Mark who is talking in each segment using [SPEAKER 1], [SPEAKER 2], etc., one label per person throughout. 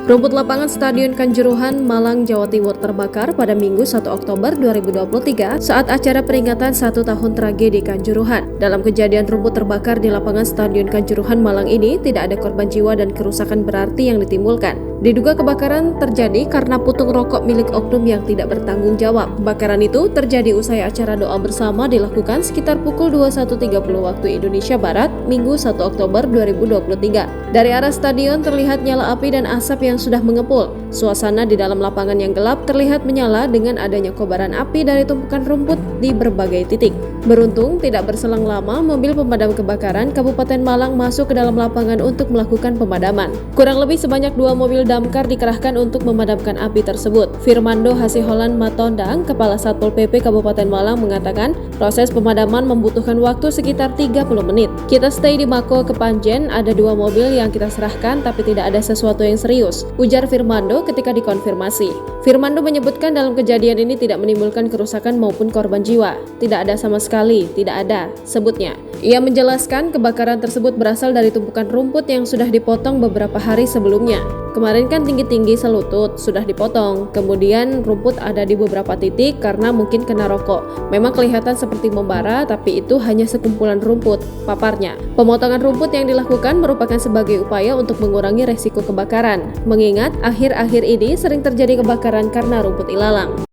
[SPEAKER 1] Rumput lapangan Stadion Kanjuruhan, Malang, Jawa Timur terbakar pada Minggu 1 Oktober 2023 saat acara peringatan 1 tahun tragedi Kanjuruhan. Dalam kejadian rumput terbakar di lapangan Stadion Kanjuruhan, Malang ini tidak ada korban jiwa dan kerusakan berarti yang ditimbulkan. Diduga kebakaran terjadi karena putung rokok milik oknum yang tidak bertanggung jawab. Kebakaran itu terjadi usai acara doa bersama dilakukan sekitar pukul 21.30 waktu Indonesia Barat, Minggu 1 Oktober 2023. Dari arah stadion terlihat nyala api dan asap yang sudah mengepul. Suasana di dalam lapangan yang gelap terlihat menyala dengan adanya kobaran api dari tumpukan rumput di berbagai titik. Beruntung, tidak berselang lama mobil pemadam kebakaran Kabupaten Malang masuk ke dalam lapangan untuk melakukan pemadaman. Kurang lebih sebanyak 2 mobil damkar dikerahkan untuk memadamkan api tersebut. Firmando Hasiholan Matondang, Kepala Satpol PP Kabupaten Malang mengatakan proses pemadaman membutuhkan waktu sekitar 30 menit. Kita stay di Mako Kepanjen, ada 2 mobil yang kita serahkan tapi tidak ada sesuatu yang serius, ujar Firmando ketika dikonfirmasi. Firmando menyebutkan dalam kejadian ini tidak menimbulkan kerusakan maupun korban jiwa. Tidak ada sama sekali, tidak ada, sebutnya. Ia menjelaskan kebakaran tersebut berasal dari tumpukan rumput yang sudah dipotong beberapa hari sebelumnya. Kemarin kan tinggi-tinggi selutut, sudah dipotong. Kemudian rumput ada di beberapa titik karena mungkin kena rokok. Memang kelihatan seperti membara, tapi itu hanya sekumpulan rumput, paparnya. Pemotongan rumput yang dilakukan merupakan sebagai upaya untuk mengurangi resiko kebakaran. Mengingat akhir-akhir ini sering terjadi kebakaran karena rumput ilalang.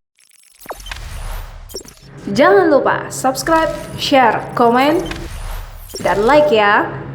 [SPEAKER 2] Jangan lupa subscribe, share, komen, dan like ya.